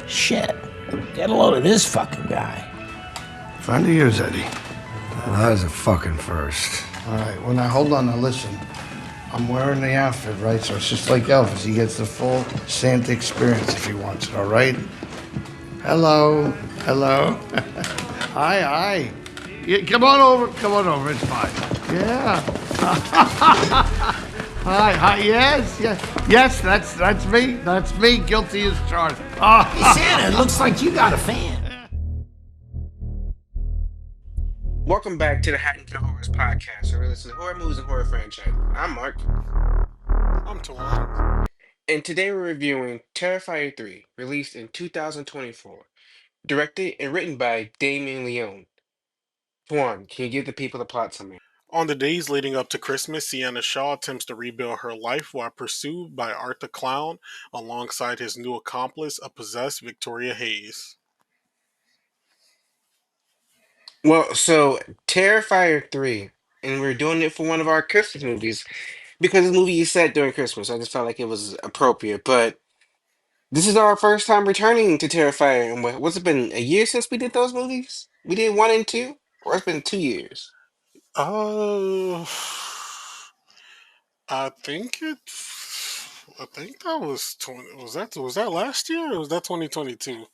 Shit. Get a load of this fucking guy. Friend of yours, Eddie. Well, that was a fucking first. All right, well, now hold on, now listen. I'm wearing the outfit, right? So it's just like Elvis. He gets the full Santa experience if he wants it, all right? Hello. Hello. Hi, hi. Yeah, come on over. It's fine. Yeah. Hi, yes, that's me, guilty as charged. Hey, Santa, it looks like you got a fan. Welcome back to the Hatton to Horrors podcast, where we listen to horror movies and horror franchises. I'm Mark, I'm torn. and today we're reviewing Terrifier 3, released in 2024, directed and written by Damien Leone. Tuan, can you give the people the plot summary? On the days leading up to Christmas, Sienna Shaw attempts to rebuild her life while pursued by Art the Clown alongside his new accomplice, a possessed Victoria Hayes. Well, so Terrifier 3, and we're doing it for one of our Christmas movies, because the movie is set during Christmas. I just felt like it was appropriate, but this is our first time returning to Terrifier, and what's it been, a year since we did those movies? We did 1 and 2? Or it's been 2 years? Uh, I think it. I think that was 20. Was that last year or was that 2022?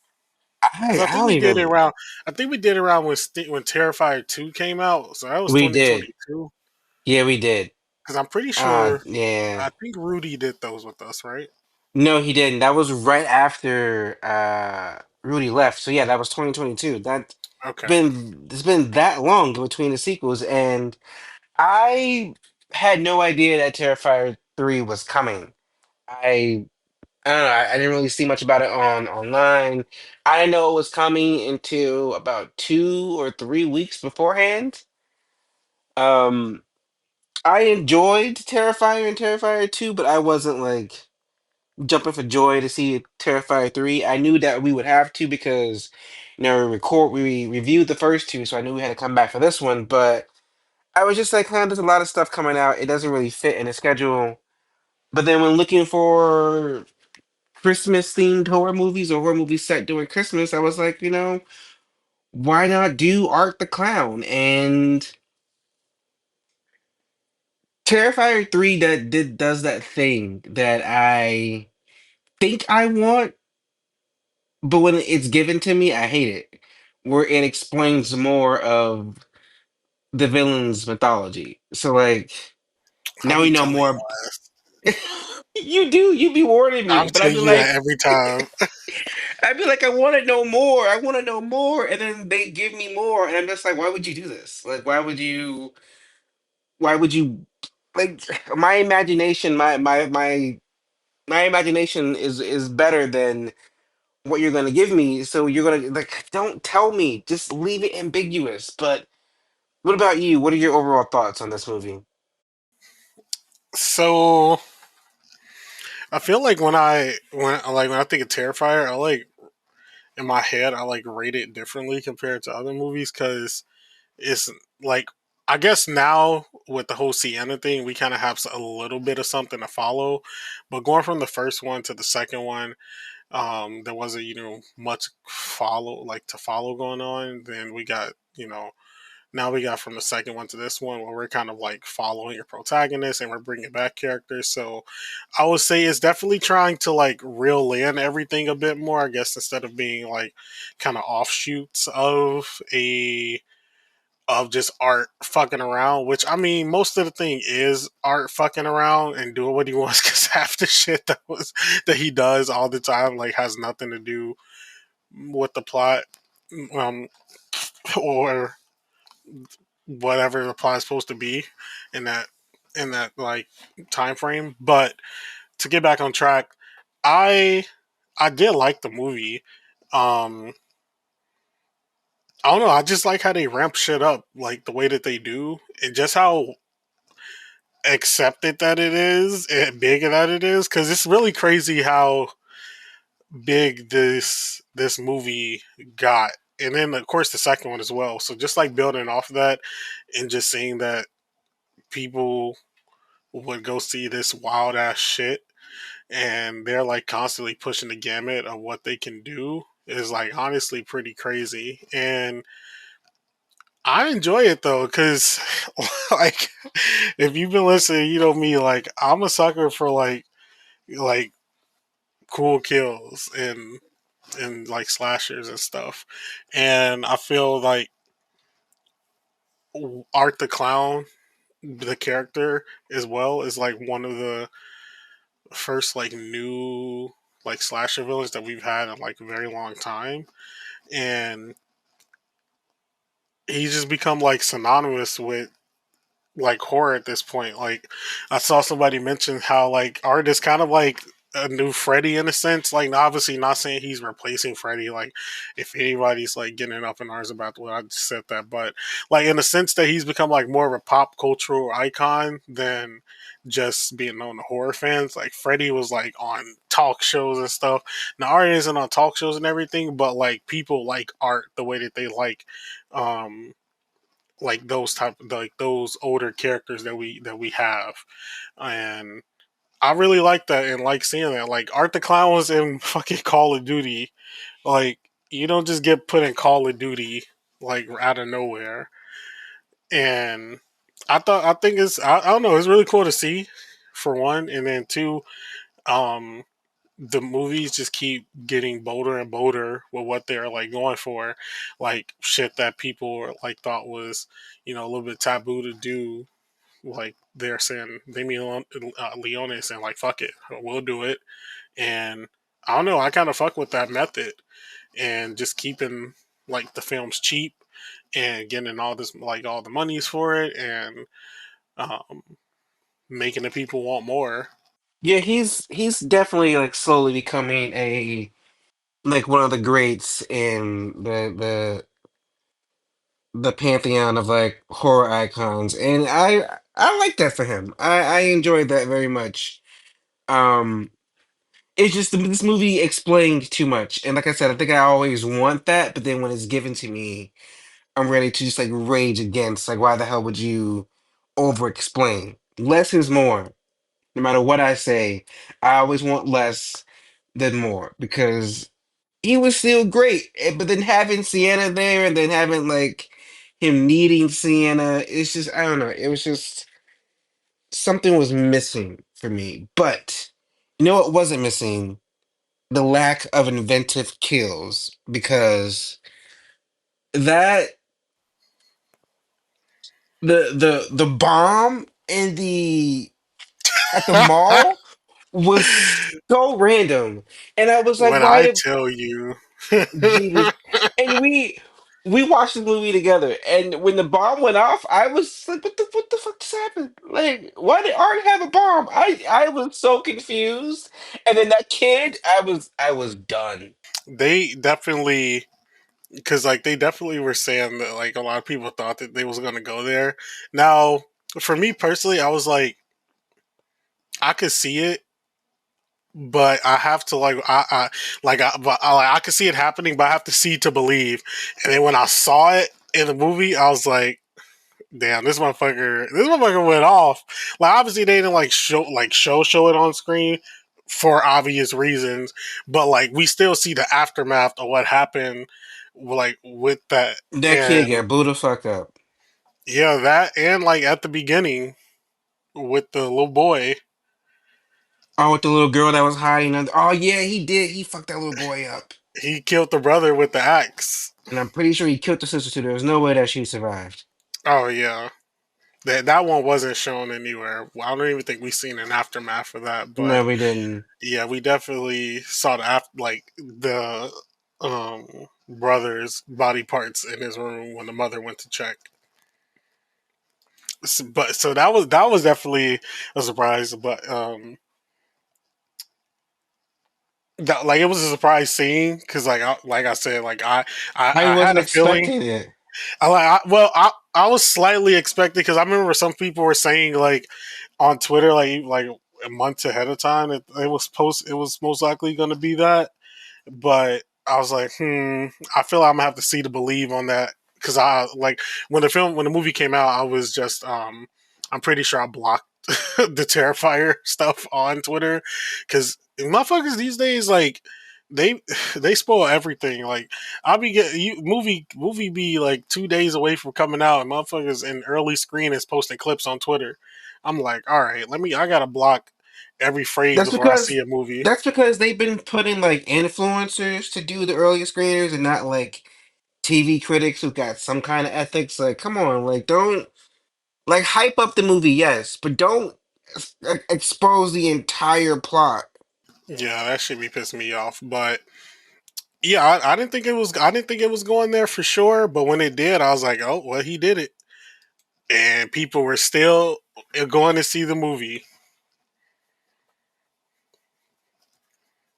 Because I I think don't we did it even. around. I think we did it around when Terrifier 2 came out. So that was We did. 2022. Yeah, we did. Because I'm pretty sure. Yeah. I think Rudy did those with us, right? No, he didn't. That was right after Rudy left. So yeah, that was 2022. That's Okay. been it's been that long between the sequels, and I had no idea that Terrifier 3 was coming. I I don't know. I didn't really see much about it on online. I didn't know it was coming until about 2 or 3 weeks beforehand. Um, I enjoyed Terrifier and Terrifier 2, but I wasn't like jumping for joy to see Terrifier 3. I knew that we would have to because we reviewed the first two, so I knew we had to come back for this one, but I was just like, there's a lot of stuff coming out. It doesn't really fit in the schedule. But then when looking for Christmas themed horror movies or horror movies set during Christmas, I was like, why not do Art the Clown? And Terrifier 3 does that thing that I think I want, but when it's given to me, I hate it. Where it explains more of the villain's mythology. So like I'll now we be know telling more. you. You be warning me, I'm but I'd be telling you that like, every time. I want to know more. I want to know more, and then they give me more, and I'm just like, why would you do this? Like, why would you? Why would you? Like, my imagination, my imagination is better than what you're gonna give me. So you're gonna like, don't tell me. Just leave it ambiguous. But what about you? What are your overall thoughts on this movie? So I feel like when I think of Terrifier, I like in my head I like rate it differently compared to other movies because it's like I guess now with the whole Sienna thing, we kind of have a little bit of something to follow. But going from the first one to the second one, there wasn't much follow going on. Then we got now we got from the second one to this one where we're kind of like following your protagonist and we're bringing back characters. So I would say it's definitely trying to like reel in everything a bit more, I guess, instead of being like kind of offshoots of just art fucking around, which I mean, most of the thing is art fucking around and doing what he wants because half the shit that he does all the time like has nothing to do with the plot, um, or whatever the plot is supposed to be in that like time frame. But to get back on track, I I did like the movie. Um, I don't know. I just like how they ramp shit up, like the way that they do, and just how accepted that it is and big that it is. Because it's really crazy how big this movie got, and then of course the second one as well. So just like building off of that, and just seeing that people would go see this wild ass shit and they're like constantly pushing the gamut of what they can do is like honestly pretty crazy. And I enjoy it though, because like if you've been listening, you know me, like I'm a sucker for like cool kills and like slashers and stuff. And I feel like Art the Clown, the character as well, is like one of the first like new like slasher villains that we've had in like a very long time. And he's just become like synonymous with like horror at this point. Like I saw somebody mention how like Art is kind of like a new Freddy in a sense. Like obviously not saying he's replacing Freddy. Like if anybody's like getting up in arms about what I just said that, but like in the sense that he's become like more of a pop cultural icon than just being known to horror fans. Like Freddy was like on talk shows and stuff. Now Art isn't on talk shows and everything, but like people like Art the way that they um like those type like those older characters that we have. And I really like that and like seeing that. Like Art the Clown was in fucking Call of Duty. Like you don't just get put in Call of Duty like out of nowhere. And I think I don't know, it's really cool to see for one, and then two, um the movies just keep getting bolder and bolder with what they're like going for, like shit that people like thought was, a little bit taboo to do. Like they're saying, Leone is saying like, "Fuck it, we'll do it." And I don't know, I kind of fuck with that method, and just keeping like the films cheap and getting all this like all the monies for it, and um, making the people want more. Yeah, he's definitely like slowly becoming a like one of the greats in the pantheon of like horror icons, and I like that for him. I enjoyed that very much. Um, it's just this movie explained too much, and like I said, I think I always want that, but then when it's given to me, I'm ready to just like rage against. Like, why the hell would you over explain? Less is more. No matter what I say, I always want less than more because he was still great. But then having Sienna there and then having like him needing Sienna, it's just, I don't know. It was just something was missing for me. But you know what wasn't missing? The lack of inventive kills because that the bomb in the at the mall was so random, and I was like, When why I did tell you, Jesus? And we watched the movie together, and when the bomb went off, I was like, what the fuck just happened? Like, why did Art have a bomb? I was so confused, and then that kid, I was done. they definitely, because like they definitely were saying that like a lot of people thought that they was gonna go there. Now, for me personally, I was like, I could see it, but I have to I could see it happening, but I have to see to believe. And then when I saw it in the movie, I was like, damn, this motherfucker went off. Like obviously they didn't like show it on screen for obvious reasons, but like we still see the aftermath of what happened like with that. That kid And got booed the fuck up. yeah, that, and like at the beginning with the little boy, Oh, with the little girl that was hiding under. Oh yeah, he did. He fucked that little boy up, he killed the brother with the axe. and I'm pretty sure he killed the sister too. There was no way that she survived. Oh yeah. That one wasn't shown anywhere. Well, I don't even think we've seen an aftermath for that, but No, we didn't. yeah, we definitely saw like the brother's body parts in his room when the mother went to check. But so that was definitely a surprise. But that, like it was a surprise scene because like I said, like I I had wasn't a feeling. expecting it. I was slightly expecting, because I remember some people were saying like on Twitter like a month ahead of time it was most likely going to be that. But I was like, I feel like I'm gonna have to see to believe on that, because I like when the movie came out, I was just I'm pretty sure I blocked the Terrifier stuff on Twitter because motherfuckers these days like they they spoil everything. Like I'll be getting movie be like 2 days away from coming out, and motherfuckers in early screen is posting clips on Twitter. I'm like, all right, I gotta block every phrase That's before I see because a movie. that's because they've been putting like influencers to do the earlier screeners and not like TV critics who got some kind of ethics. Like, come on, like don't like hype up the movie, yes, but don't expose the entire plot. Yeah, that should be pissing me off. But yeah, I didn't think it was. I didn't think it was going there for sure. But when it did, I was like, oh well, he did it, and people were still going to see the movie.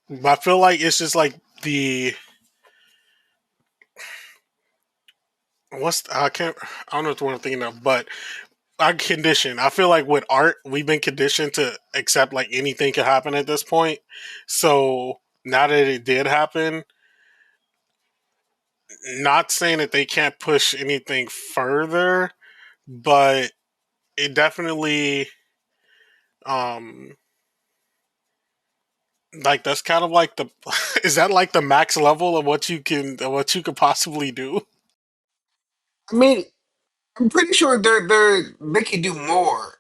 But I feel like it's just like the I can't I don't know what I'm thinking of, but our condition. I feel like with art, we've been conditioned to accept like anything can happen at this point. So now that it did happen, not saying that they can't push anything further, but it definitely um like that's kind of like the is that like the max level of what you could possibly do? I mean, I'm pretty sure they can do more,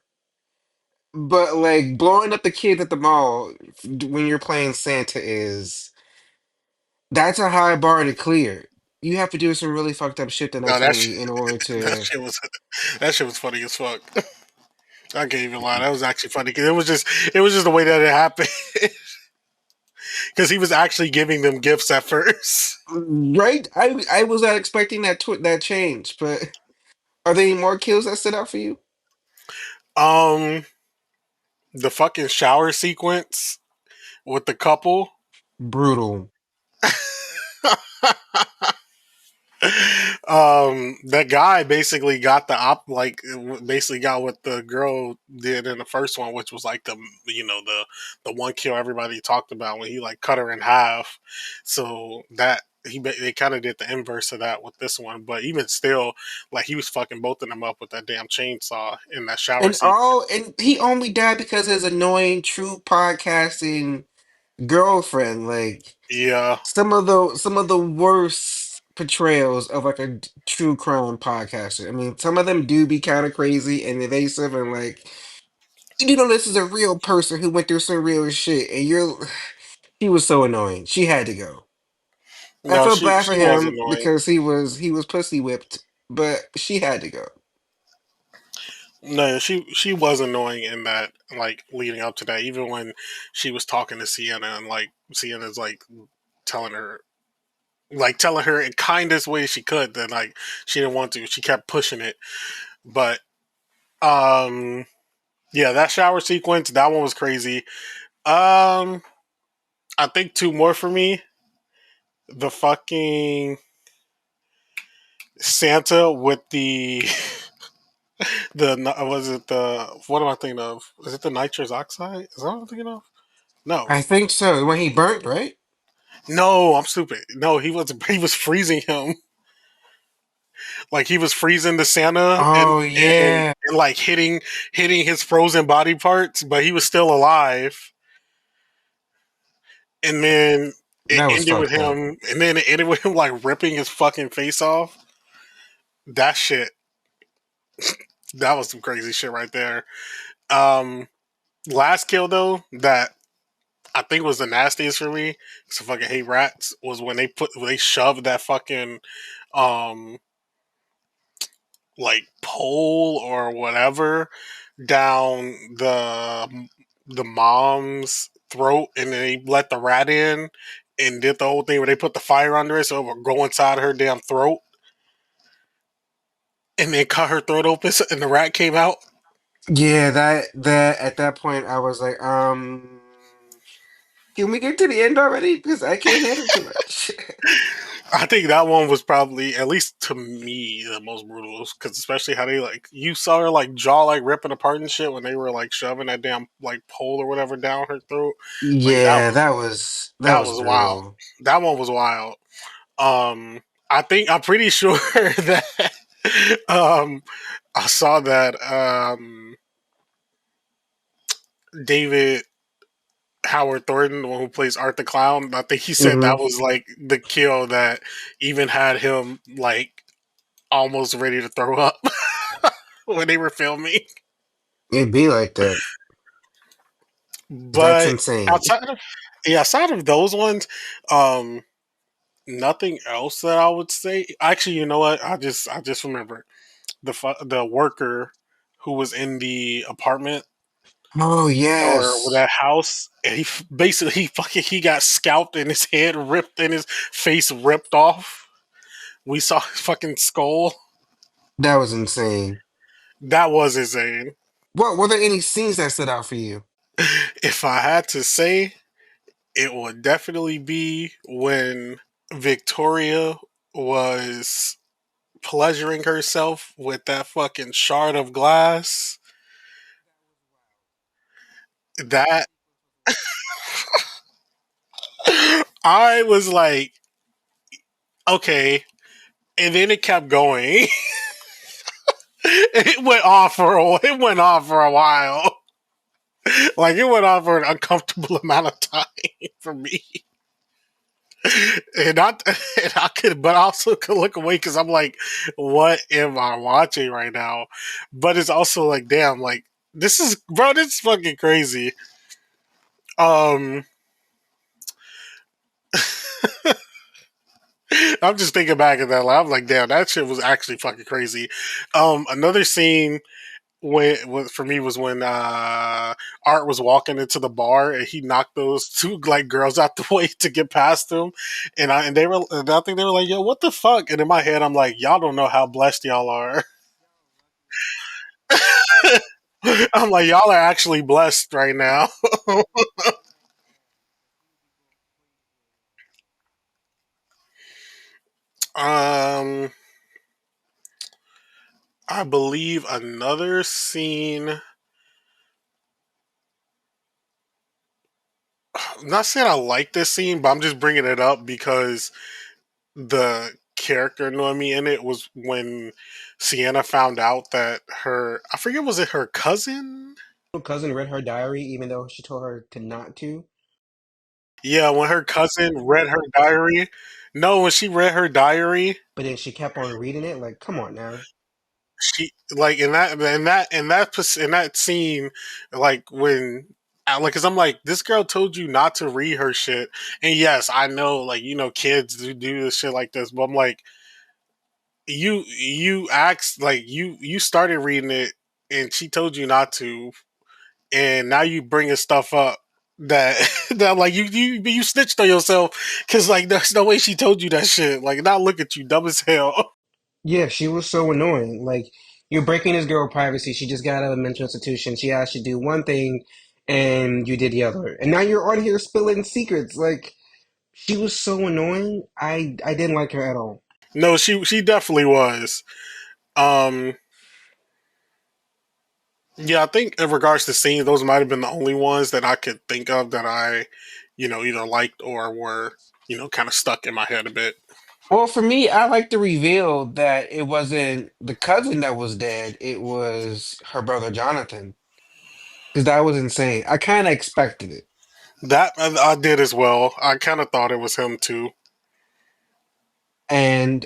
but like blowing up the kids at the mall when you're playing Santa is that's a high bar to clear. You have to do some really fucked up shit the No, next movie in order that to. shit was that shit was funny as fuck. I can't even lie. That was actually funny because it was just the way that it happened. Because he was actually giving them gifts at first. Right? I was not expecting that change, but are there any more kills that stood out for you? Um, the fucking shower sequence with the couple. Brutal. That guy basically got basically got what the girl did in the first one, which was like the one kill everybody talked about when he like cut her in half. So that they kind of did the inverse of that with this one, but even still, like he was fucking both of them up with that damn chainsaw in that shower And scene. all and he only died because his annoying true podcasting girlfriend. Like Yeah, some of the worst portrayals of like a true crime podcaster. I mean, some of them do be kind of crazy and evasive and like you know this is a real person who went through some real shit and you're he was so annoying. She had to go. I no, felt she bad for she was him annoying. because he was pussy whipped, but she had to go. No, she was annoying in that, like leading up to that. Even when she was talking to Sienna and like Sienna's like telling her, telling her in kindest way she could that like she didn't want to. She kept pushing it, but um, yeah, that shower sequence, that one was crazy. Um, I think two more for me. The fucking Santa with the was it the what am I thinking of? Is it the nitrous oxide? Is that what I'm thinking of? No. I think so. When he burnt, right? No, I'm stupid. No, he was He was freezing him. Like he was freezing the Santa Oh and, yeah, and like hitting his frozen body parts, but he was still alive. And then it that was ended with fucked up. him. And then it ended with him like ripping his fucking face off. That shit. That was some crazy shit right there. Um, Last kill though that I think was the nastiest for me because I fucking hate rats was when they shoved that fucking um like pole or whatever down the mom's throat, and then they let the rat in and did the whole thing where they put the fire under it so it would go inside her damn throat and then cut her throat open and the rat came out. Yeah, that at that point I was like, can we get to the end already? Because I can't handle too much. I think that one was probably, at least to me, the most brutal because especially how they like you saw her like jaw like ripping apart and shit when they were like shoving that damn like pole or whatever down her throat. Like Yeah, that that was was wild. brutal. That one was wild. Um, I'm pretty sure that um, I saw that David Howard Thornton, the one who plays Art the Clown, I think he said Hmm. that was like the kill that even had him like almost ready to throw up when they were filming. It'd be like that. That's But insane. outside of outside of those ones, um, nothing else that I would say. Actually, you know what? I just remembered the worker who was in the apartment Oh or yes, that house. And basically he got scalped and his head ripped and his face ripped off. We saw his fucking skull. that was insane. That was insane. What were there any scenes that stood out for you? If I had to say, it would definitely be when Victoria was pleasuring herself with that fucking shard of glass. That I was like, okay, and then it kept going. It went on for a while. Like it went on for an uncomfortable amount of time for me. And I, and I could, but I also could look away because I'm like, what am I watching right now? But it's also like, damn, like this is, bro, this is fucking crazy. Um, I'm just thinking back at that. Like, I'm like, damn, that shit was actually fucking crazy. Another scene for me was when Art was walking into the bar and he knocked those two like girls out the way to get past him, and I think they were like, "Yo, what the fuck?" And in my head, I'm like, "Y'all don't know how blessed y'all are." I'm like, "Y'all are actually blessed right now." um, I believe another scene. I'm not saying I like this scene, but I'm just bringing it up because the character Noemi in it was when Sienna found out that her, I forget, was it her cousin? Her cousin read her diary, even though she told her to not to. Yeah, when her cousin read her diary. No, when she read her diary, But then she kept on reading it. Like, come on now. she like in that scene, like when. Like, cause I'm like, this girl told you not to read her shit, and yes, I know, like kids do this shit like this, but I'm like, you asked, like you started reading it and she told you not to, and now you bringing stuff up that that like you snitched on yourself because like there's no way she told you that shit. Like now look at you, dumb as hell. Yeah, she was so annoying. Like, you're breaking this girl privacy. She just got out of a mental institution. She asked you to do one thing, and you did the other. And now you're on here spilling secrets. Like, she was so annoying. I didn't like her at all. No, she definitely was. Um, yeah, I think in regards to scenes, those might have been the only ones that I could think of that I, either liked or were kind of stuck in my head a bit. Well, for me, I like the reveal that it wasn't the cousin that was dead. It was her brother Jonathan. Because that was insane. I kind of expected it. That I did as well. I kind of thought it was him too. And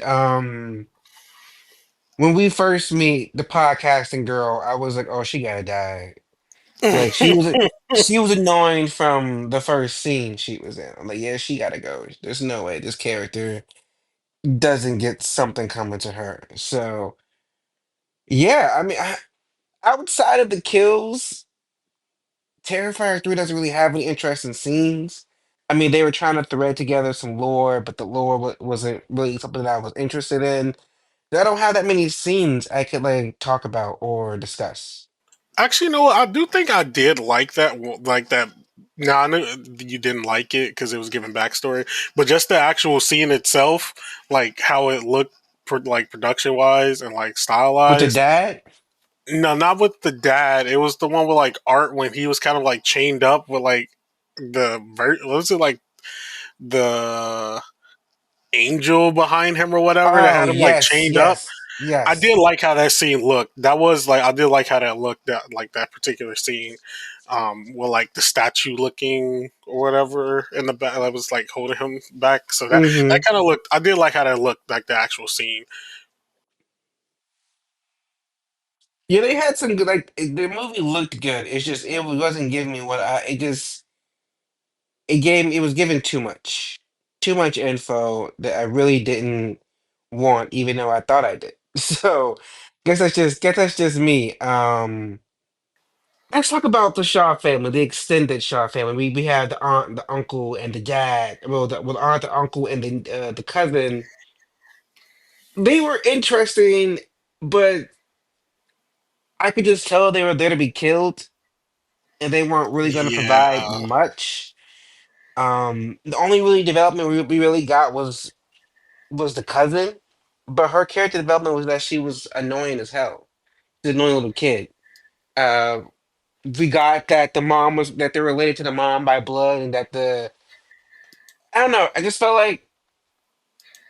when we first meet the podcasting girl, I was like, oh, she gotta die. Like she was annoying from the first scene she was in. I'm like, yeah, she gotta go. There's no way this character doesn't get something coming to her. So yeah, I mean, outside of the kills, Terrifier 3 doesn't really have any interesting scenes. I mean, they were trying to thread together some lore, but the lore wasn't really something that I was interested in. I don't have that many scenes I could like talk about or discuss. Actually, no, I do think I did like that. Like that. No, I know you didn't like it because it was giving backstory, but just the actual scene itself, like how it looked, like production wise and like With the stylized. dad, No, not with the dad. It was the one with like Art when he was kind of like chained up with like what was it, like the angel behind him or whatever that oh had him like yes, chained up. yes, I yes. did like how that scene looked. That was like I did like how that looked, that like that particular scene. with like the statue looking or whatever in the back that was like holding him back. So that Hmm. kind of looked. I did like how that looked, like the actual scene. Yeah, they had some good. Like the movie looked good. It's just it wasn't giving me what I. It just it was giving too much info that I really didn't want, even though I thought I did. So guess that's just me. Let's talk about the Shaw family, the extended Shaw family. We have the aunt, the uncle, and the dad. Well, the aunt, the uncle, and the cousin. They were interesting, but I could just tell they were there to be killed, and they weren't really going to provide Yeah, much. The only really development we really got was the cousin, but her character development was that she was annoying as hell. She's an annoying little kid. Uh, we got that the mom was that they're related to the mom by blood, and that the I don't know. I just felt like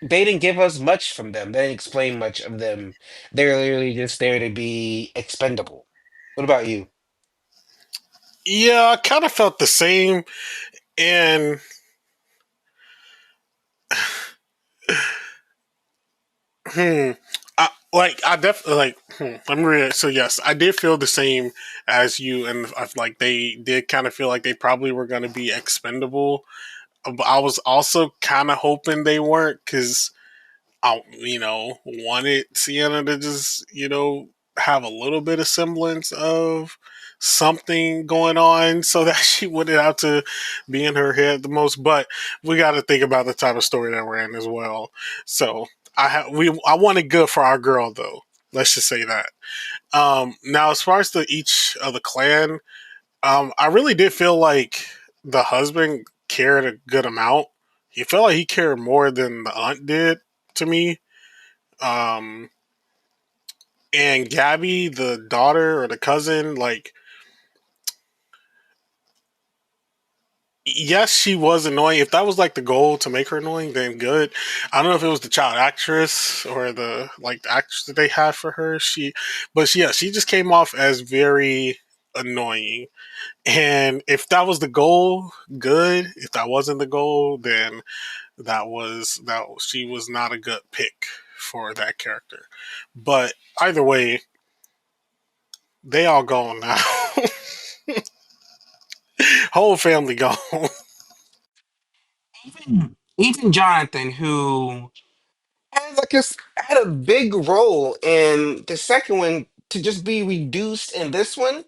they didn't give us much from them. They didn't explain much of them. They're literally just there to be expendable. What about you? yeah, I kind of felt the same, and hmm, I definitely I'm real. So yes, I did feel the same as you, and I feel like they did kind of feel like they probably were going to be expendable. But I was also kind of hoping they weren't because I, wanted Sienna to just, have a little bit of semblance of something going on so that she wouldn't have to be in her head the most. But we got to think about the type of story that we're in as well. So I wanted good for our girl though. Let's just say that. Now, as far as each of the clan, I really did feel like the husband cared a good amount. He felt like he cared more than the aunt did to me. Um, and Gabby, the daughter or the cousin, like, yes, she was annoying. If that was like the goal to make her annoying, then good. I don't know if it was the child actress or the actress that they had for her. She just came off as very annoying. And if that was the goal, good. If that wasn't the goal, then she was not a good pick for that character. But either way, they all gone now. Whole family gone. Even Jonathan, who had a big role in the second one, to just be reduced in this one.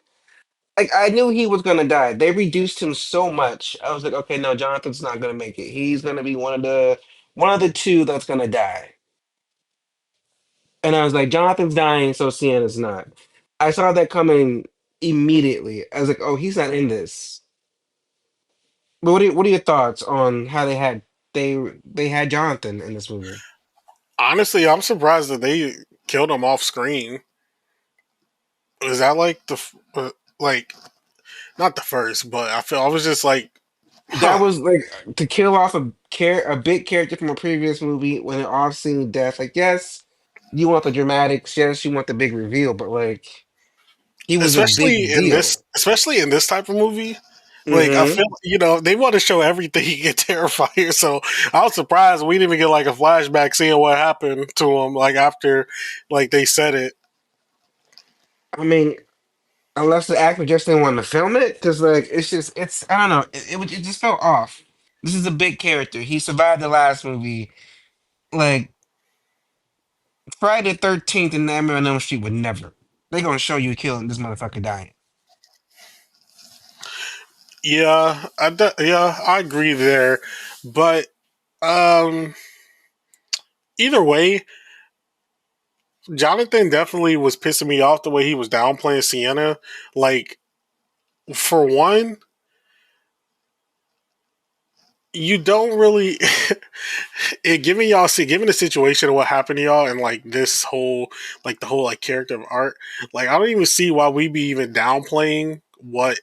Like I knew he was gonna die. They reduced him so much. I was like, okay, no, Jonathan's not gonna make it. He's gonna be one of the two that's gonna die. And I was like, Jonathan's dying, so Sienna's not. I saw that coming immediately. I was like, oh, he's not in this. But what are your thoughts on how they had Jonathan in this movie? Honestly, I'm surprised that they killed him off screen. Is that like like not the first, but I was just like, That huh. was like to kill off a big character from a previous movie when an off-scene death. Like, yes, you want the dramatics, yes, you want the big reveal, but like he was a big deal. Especially in this type of movie. Like I Hmm. feel, they want to show everything in Terrifier. So I was surprised we didn't even get like a flashback seeing what happened to him, like after, like they said it. I mean, unless the actor just didn't want to film it, because like it's I don't know, it just felt off. This is a big character. He survived the last movie. Like Friday the 13th and Nightmare on Elm Street would never. They gonna show you killing this motherfucker dying. Yeah, yeah, I agree there, but um, either way, Jonathan definitely was pissing me off the way he was downplaying Sienna. Like, for one, you don't really given the situation of what happened to y'all and like this whole like the whole like character of art. Like, I don't even see why we be even downplaying what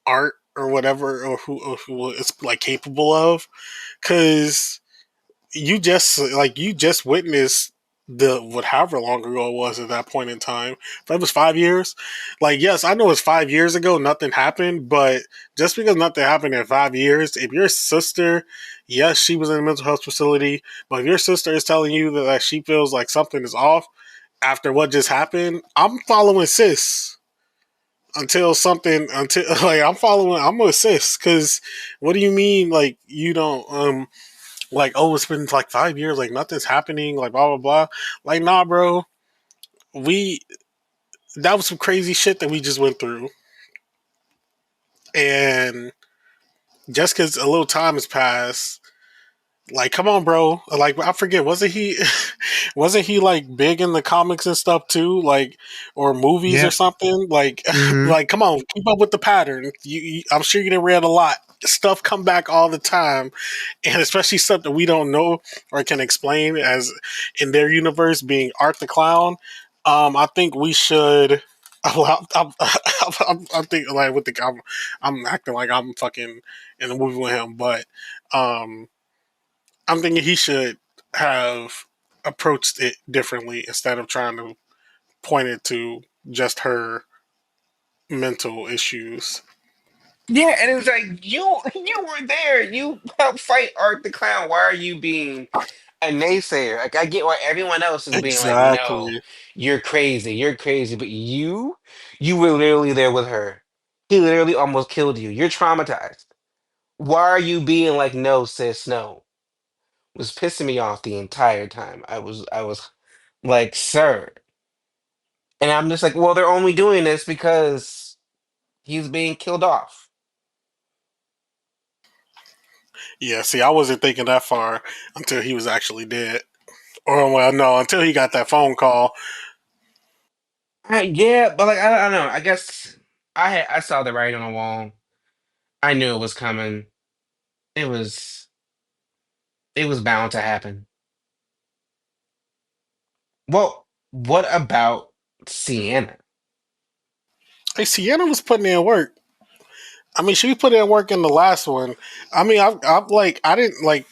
art or whatever or who is like capable of, because you just witnessed the what however long ago it was at that point in time. If it was 5 years, like yes, I know it's 5 years ago, nothing happened, but just because nothing happened in 5 years, if your sister, yes, she was in a mental health facility, but if your sister is telling you that she feels like something is off after what just happened, I'm following sis until something until like I'm gonna sis because what do you mean like you don't like oh it's been like 5 years like nothing's happening like blah blah blah like nah bro we that was some crazy shit that we just went through and just because a little time has passed like come on bro like I forget wasn't he wasn't he like big in the comics and stuff too like or movies or Yeah. something like Mm-hmm. like come on keep up with the pattern I'm sure you done read a lot stuff come back all the time and especially stuff that we don't know or can explain as in their universe being Art the Clown. I think we should. I'm thinking like with the I'm acting like I'm fucking in the movie with him, but um, I'm thinking he should have approached it differently instead of trying to point it to just her mental issues. Yeah, and it was like you were there. You helped fight Art the Clown. Why are you being a naysayer? Like I get why everyone else is being like, no, Exactly. you're crazy, but you were literally there with her. He literally almost killed you. You're traumatized. Why are you being like, no, sis, no? It was pissing me off the entire time. I was like, sir. And I'm just like, well, they're only doing this because he's being killed off. Yeah. See, I wasn't thinking that far until he was actually dead. Or well, no, until he got that phone call. Yeah, but like I don't know. I guess I saw the writing on the wall. I knew it was coming. It was it was bound to happen. Well, what about Sienna? Hey, Sienna was putting in work. I mean, she put in work in the last one. I mean, I've like, I didn't like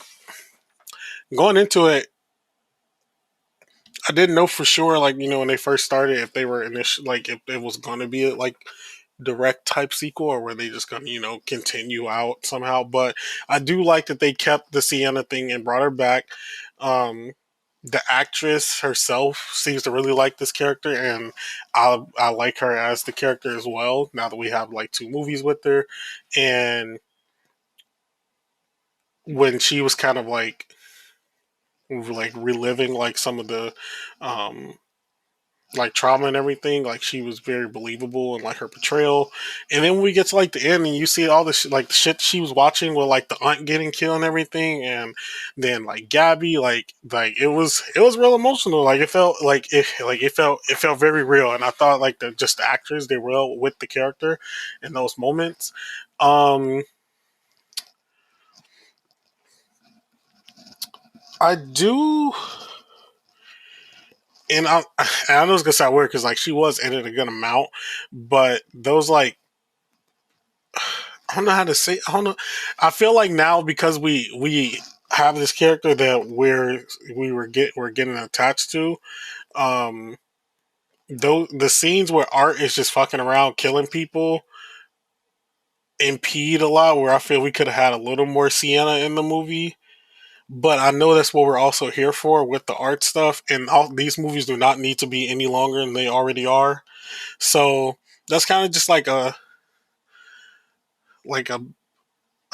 going into it. I didn't know for sure, like when they first started, if they were like if it was going to be a like direct type sequel or were they just going to continue out somehow. But I do like that they kept the Sienna thing and brought her back. Um, the actress herself seems to really like this character, and I like her as the character as well. Now that we have like two movies with her, and when she was kind of like reliving like some of the um like trauma and everything, like she was very believable and like her portrayal. And then when we get to like the end and you see all the like the shit she was watching with like the aunt getting killed and everything, and then like Gabby, like it was real emotional. Like it felt very real, and I thought like the just the actors did well with the character in those moments. Um, I do, and I know it's gonna sound weird because like she was in it a good amount, but those like I don't know how to say. I don't know. I feel like now because we have this character that we're getting attached to. Um, though the scenes where Art is just fucking around killing people impede a lot. Where I feel we could have had a little more Sienna in the movie. But I know that's what we're also here for with the art stuff. And all these movies do not need to be any longer than they already are. So that's kind of just like a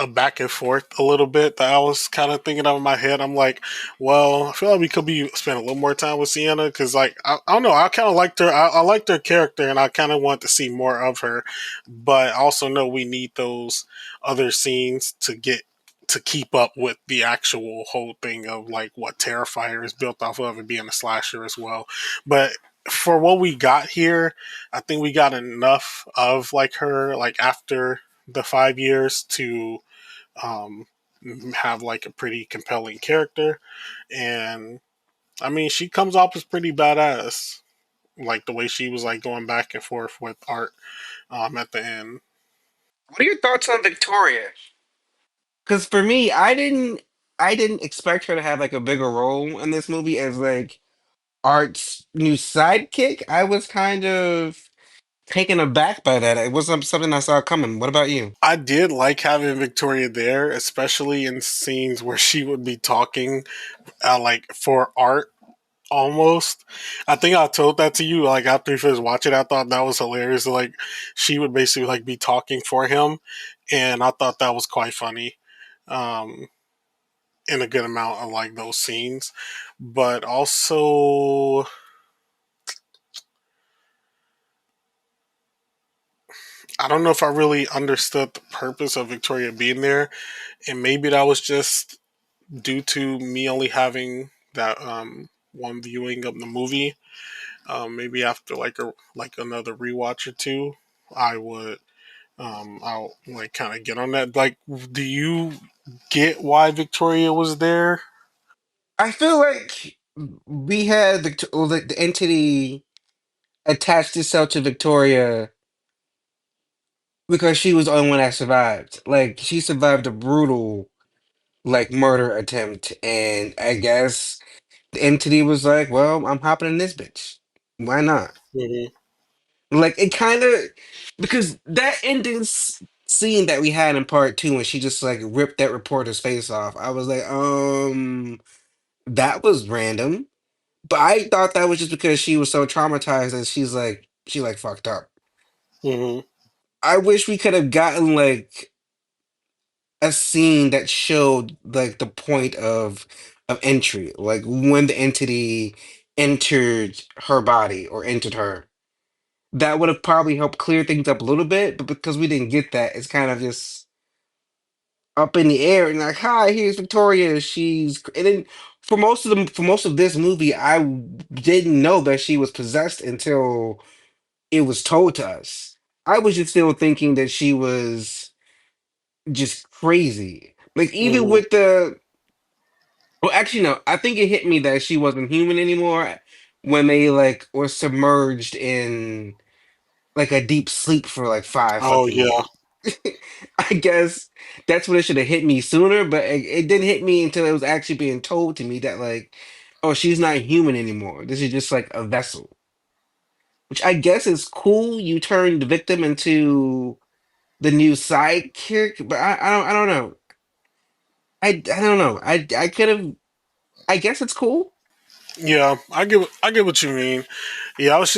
back and forth a little bit that I was kind of thinking of in my head. I'm like, well, I feel like we could be spend a little more time with Sienna because, like, I don't know, I kind of liked her. I liked her character, and I kind of want to see more of her. But I also know we need those other scenes to keep up with the actual whole thing of like what Terrifier is built off of and being a slasher as well. But for what we got here, I think we got enough of like her like after the 5 years to um, have like a pretty compelling character, and I mean she comes off as pretty badass, like the way she was like going back and forth with Art at the end. What are your thoughts on Victoria? Because for me, I didn't expect her to have like a bigger role in this movie as like Art's new sidekick, I was kind of taken aback by that. It wasn't something I saw coming. What about you? I did like having Victoria there, especially in scenes where she would be talking, like for art almost. I think I told that to you like after you finished watching. I thought that was hilarious. Like she would basically like be talking for him, and I thought that was quite funny. Um, in a good amount of like those scenes, but also I don't know if I really understood the purpose of Victoria being there, and maybe that was just due to me only having that one viewing of the movie. Maybe after like another rewatch or two, I would I'll like kind of get on that. Like, do you get why Victoria was there? I feel like we had the entity attached itself to Victoria because she was the only one that survived. Like she survived a brutal like murder attempt, and I guess the entity was like, "Well, I'm hopping in this bitch. Why not?" Hmm. Like it kind of because that ending scene that we had in part two when she just like ripped that reporter's face off. I was like, that was random. But I thought that was just because she was so traumatized that she like fucked up. Hmm. I wish we could have gotten like a scene that showed like the point of entry, like when the entity entered her body or entered her. That would have probably helped clear things up a little bit, but because we didn't get that, it's kind of just up in the air and like, hi, here's Victoria. And then for most of this movie, didn't know that she was possessed until it was told to us. I was just still thinking that she was just crazy. Like even Hmm. with the well, actually no, I think it hit me that she wasn't human anymore when they like were submerged in like a deep sleep for like five Oh fucking yeah. years. I guess that's when it should have hit me sooner, but it didn't hit me until it was actually being told to me that like, oh, she's not human anymore. This is just like a vessel, which I guess is cool. You turn the victim into the new sidekick, but I don't know. I don't know. I could have. I guess it's cool. Yeah, I get what you mean. Yeah, I was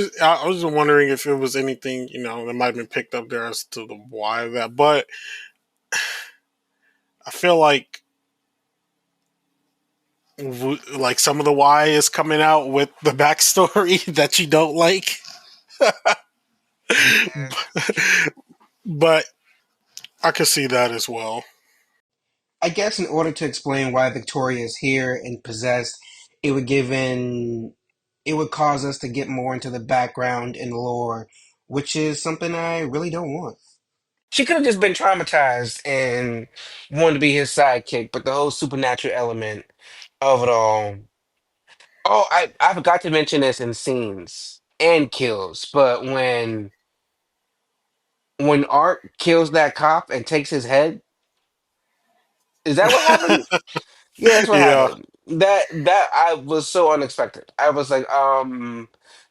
just wondering if it was anything that might have been picked up there as to the why of that. But I feel like some of the why is coming out with the backstory that you don't like. Yeah. But I can see that as well. I guess in order to explain why Victoria is here and possessed, it would give in it would cause us to get more into the background and lore, which is something I really don't want. She could have just been traumatized and wanted to be his sidekick, but the whole supernatural element of it all. Oh, I forgot to mention this in scenes and kills, but when Art kills that cop and takes his head, is that what happened? Yeah, that's what Yeah, happened. That I was so unexpected. I was like,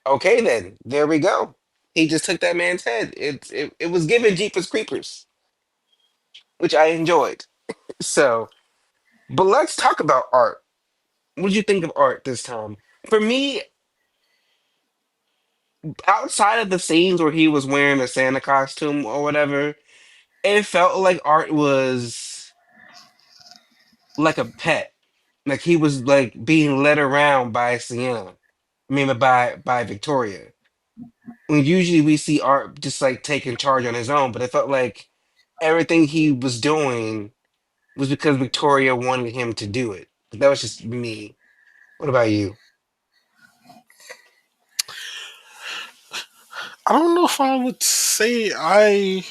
okay then, there we go. He just took that man's head. It was given Jeepers Creepers, which I enjoyed. So, but let's talk about Art. What did you think of Art this time? For me, outside of the scenes where he was wearing a Santa costume or whatever, it felt like Art was like a pet. Like he was like being led around by Sienna. I mean by Victoria. When usually we see Art just like taking charge on his own, but it felt like everything he was doing was because Victoria wanted him to do it. But that was just me. What about you? I don't know if I would say I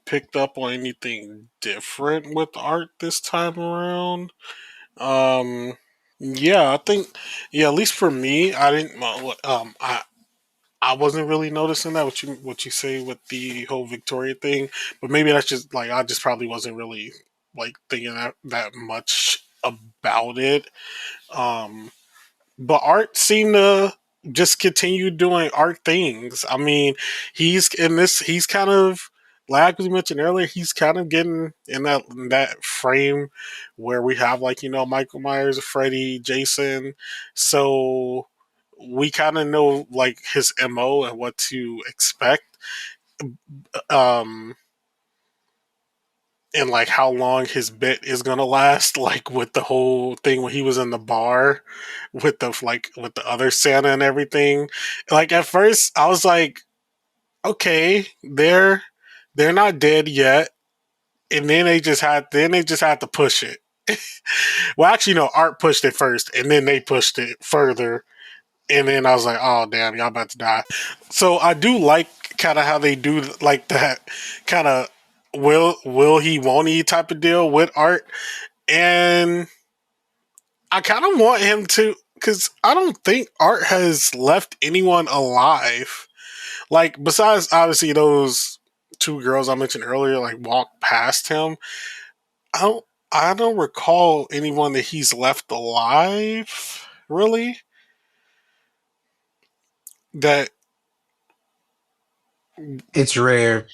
picked up on anything different with art this time around. Um, yeah, I think yeah, at least for me, I didn't. I wasn't really noticing that what you say with the whole Victoria thing, but maybe that's just like I just probably wasn't really like thinking that much about it. Um, but Art seemed to just continue doing Art things. I mean, he's in this. He's kind of like we mentioned earlier. He's kind of getting in that frame where we have like Michael Myers, Freddy, Jason. So we kind of know like his mo and what to expect. Um, and like how long his bit is gonna last, like with the whole thing when he was in the bar with the other Santa and everything. Like at first I was like, okay, they're not dead yet. And then they just had to push it. Well, actually, no, Art pushed it first, and then they pushed it further. And then I was like, oh damn, y'all about to die. So I do like kind of how they do like that kind of will he won't he type of deal with Art. And I kind of want him to, because I don't think Art has left anyone alive. Like besides obviously those two girls I mentioned earlier, like walked past him. I don't I don't recall anyone that he's left alive. Really, that It's rare.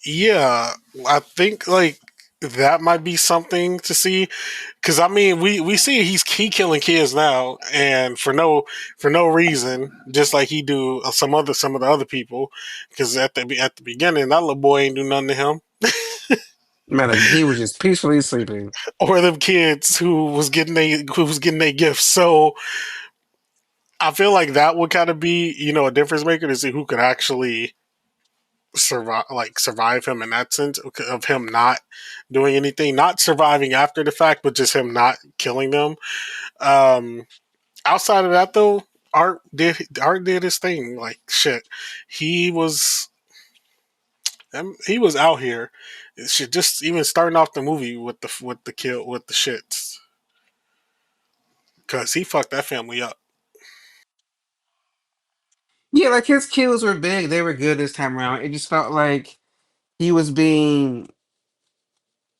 yeah, I think like that might be something to see. Because I mean, we see he killing kids now, and for no reason, just like he do some of the other people. Because at the beginning, that little boy ain't do nothing to him, Man, he was just peacefully sleeping. or them kids who was getting their gifts. So I feel like that would kind of be a difference maker to see who could actually survive him in that sense of him not doing anything, not surviving after the fact, but just him not killing them. Um, Outside of that though, Art did his thing. Like shit, he was he was out here. Shit, just even starting off the movie with the kill with the shits, because he fucked that family up. Yeah, like his kills were big. They were good this time around. It just felt like he was being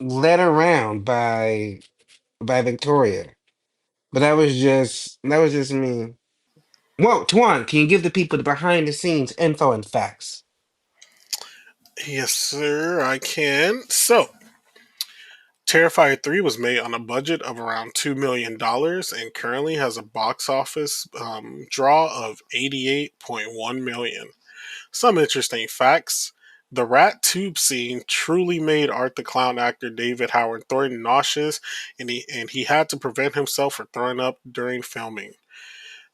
led around by Victoria. But that was just me. Well, Tuan, can you give the people the behind the scenes info and facts? Yes, sir, I can. So, Terrifier 3 was made on a budget of around $2 million and currently has a box office draw of 88.1 million. Some interesting facts. The rat tube scene truly made Art the Clown actor David Howard Thornton nauseous, and he had to prevent himself from throwing up during filming.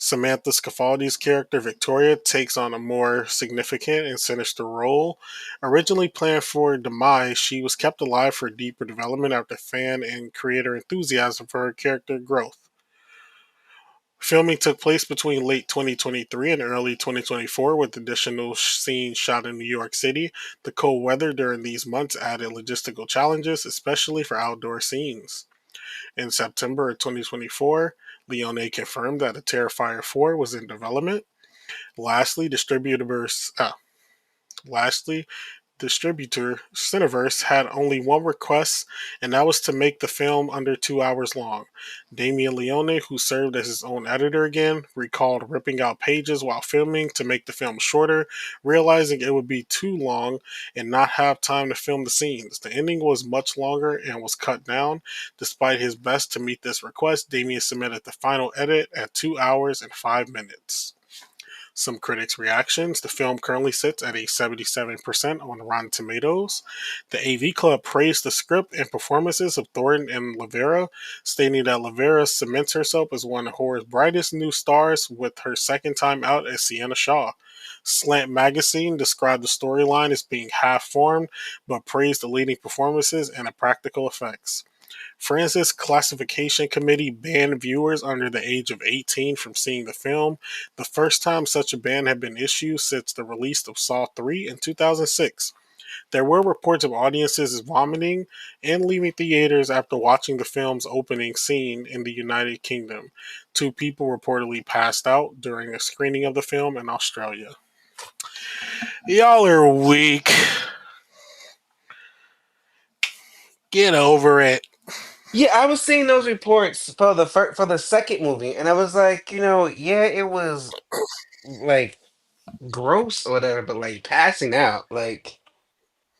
Samantha Scafaldi's character Victoria takes on a more significant and sinister role. Originally planned for demise, she was kept alive for deeper development after fan and creator enthusiasm for her character growth. Filming took place between late 2023 and early 2024, with additional scenes shot in New York City. The cold weather during these months added logistical challenges, especially for outdoor scenes. In September of 2024, Leone confirmed that a Terrifier 4 was in development. Lastly, lastly, distributor Cineverse had only one request, and that was to make the film under 2 hours long. Damien Leone, who served as his own editor again, recalled ripping out pages while filming to make the film shorter, realizing it would be too long and not have time to film the scenes. The ending was much longer and was cut down. Despite his best to meet this request, Damien submitted the final edit at 2 hours and 5 minutes. Some critics' reactions. The film currently sits at a 77% on Rotten Tomatoes. The AV Club praised the script and performances of Thornton and Lavera, stating that Lavera cements herself as one of horror's brightest new stars with her second time out as Sienna Shaw. Slant Magazine described the storyline as being half formed, but praised the leading performances and the practical effects. France's classification committee banned viewers under the age of 18 from seeing the film, the first time such a ban had been issued since the release of Saw 3 in 2006. There were reports of audiences vomiting and leaving theaters after watching the film's opening scene in the United Kingdom. Two people reportedly passed out during a screening of the film in Australia. Y'all are weak. Get over it. Yeah, I was seeing those reports for for the second movie, and I was like, yeah, it was like gross or whatever, but like passing out. Like,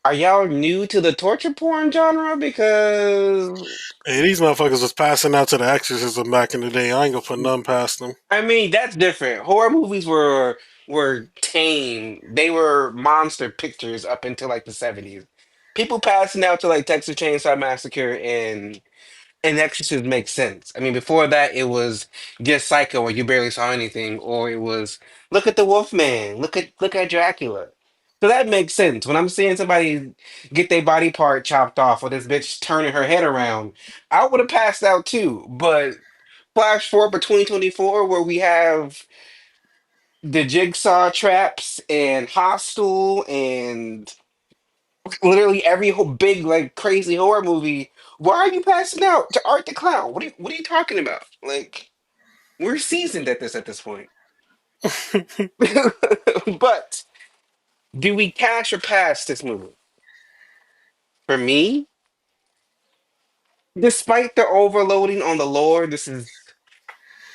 are y'all new to the torture porn genre? Because Hey, these motherfuckers was passing out to the exorcism back in the day. I ain't gonna put none past them. I mean, that's different. Horror movies were tame. They were monster pictures up until like the 70s. People passing out to like Texas Chainsaw Massacre and Exorcist makes sense. I mean, before that, it was just Psycho, where you barely saw anything, or it was look at the Wolfman, look at Dracula. So that makes sense. When I'm seeing somebody get their body part chopped off, or this bitch turning her head around, I would have passed out too. But flash forward to 2024, where we have the Jigsaw traps and Hostel and literally every whole big like crazy horror movie. Why are you passing out to Art the Clown? What are you talking about? Like we're seasoned at this point. But do we cash or pass this movie? For me, despite the overloading on the lore,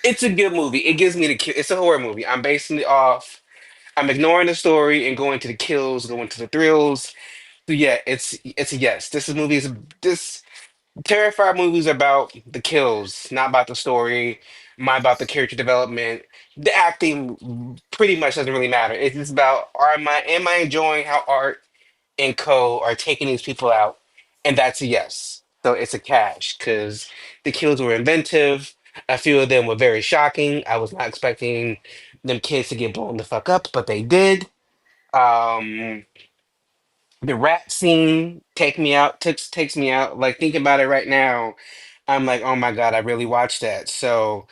it's a good movie. It gives me it's a horror movie. I'm basing it off. I'm ignoring the story and going to the kills, going to the thrills. So yeah, it's a yes. This Terrifier movies are about the kills, not about the story, not about the character development. The acting pretty much doesn't really matter. It's just about am I enjoying how Art and Co are taking these people out, and that's a yes. So it's a cash because the kills were inventive. A few of them were very shocking. I was not expecting them kids to get blown the fuck up, but they did. Um, the rat scene takes me out. Like thinking about it right now, I'm like, oh my God, I really watched that. So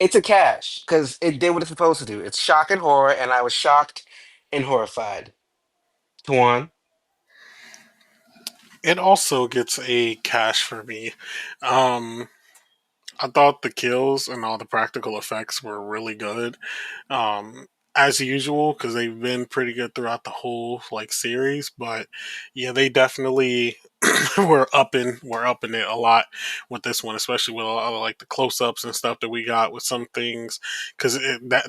it's a cash because it did what it's supposed to do. It's shock and horror, and I was shocked and horrified. Tuan. It also gets a cash for me. Um, I thought the kills and all the practical effects were really good, um, as usual, because they've been pretty good throughout the whole like series. But yeah, they definitely we're upping it a lot with this one, especially with a lot of like the close ups and stuff that we got with some things, because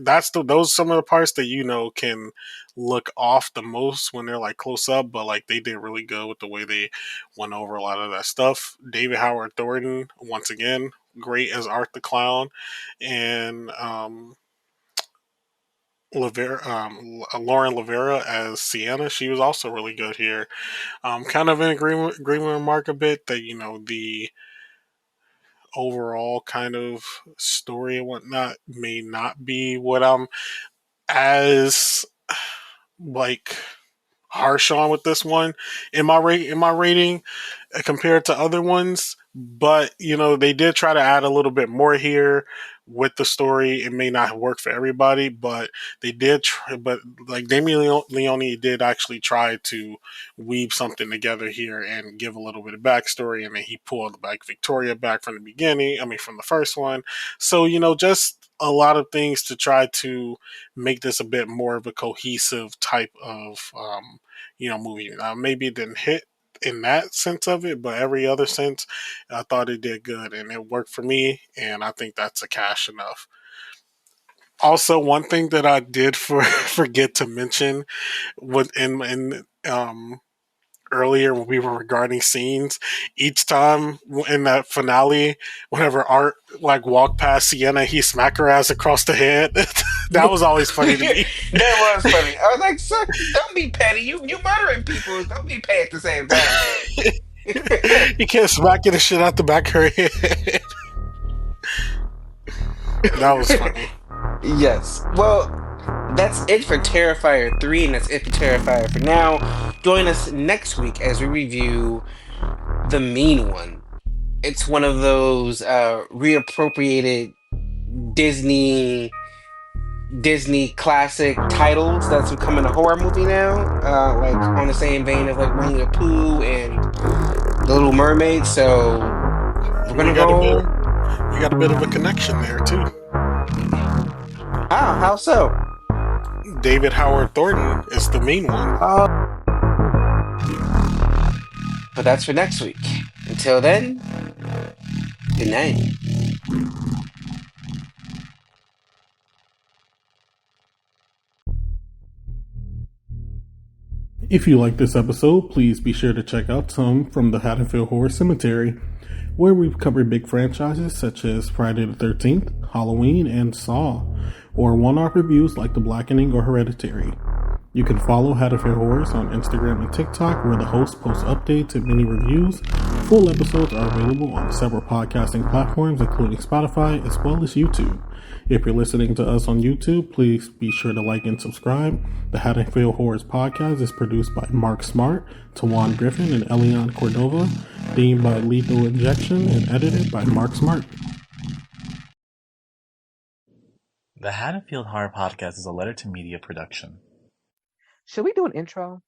that's those some of the parts that can look off the most when they're like close up, but like they did really good with the way they went over a lot of that stuff. David Howard Thornton, once again, great as Art the Clown, and Lauren Lavera as Sienna. She was also really good here. Kind of in agreement with Mark a bit that the overall kind of story and whatnot may not be what I'm as like harsh on with this one in my rating compared to other ones. But they did try to add a little bit more here with the story. It may not work for everybody, but they did try. But like Damien Leone did actually try to weave something together here and give a little bit of backstory, and then he pulled like Victoria back from the beginning. I mean, from the first one. So just a lot of things to try to make this a bit more of a cohesive type of movie. Maybe it didn't hit in that sense of it, but every other sense, I thought it did good and it worked for me, and I think that's a cash enough. Also, one thing that I did forget to mention was in earlier when we were regarding scenes, each time in that finale, whenever Art like walked past Sienna, he smacked her ass across the head. That was always funny to me. That was funny. I was like, "Sir, don't be petty. You murdering people. Don't be petty at the same time, sir." You can't smack the shit out the back of her head. That was funny. Yes. Well, that's it for Terrifier 3, and that's it for Terrifier for now. Join us next week as we review The Mean One. It's one of those reappropriated Disney Disney classic titles that's becoming a horror movie now, like on the same vein of like Winnie the Pooh and The Little Mermaid. So we're We gonna got a bit. go. We got a bit of a connection there too. How so? David Howard Thornton is the mean one. But that's for next week. Until then, Good night. If you like this episode, please be sure to check out some from the Haddonfield Horror Cemetery, where we've covered big franchises such as Friday the 13th, Halloween, and Saw, or one-off reviews like The Blackening or Hereditary. You can follow Haddonfield Horrors on Instagram and TikTok, where the host posts updates and mini reviews. Full episodes are available on several podcasting platforms, including Spotify, as well as YouTube. If you're listening to us on YouTube, please be sure to like and subscribe. The Haddonfield Horrors podcast is produced by Mark Smart, Tawan Griffin, and Elian Cordova, themed by Lethal Injection, and edited by Mark Smart. The Haddonfield Horror Podcast is a Letter to Media production. Should we do an intro?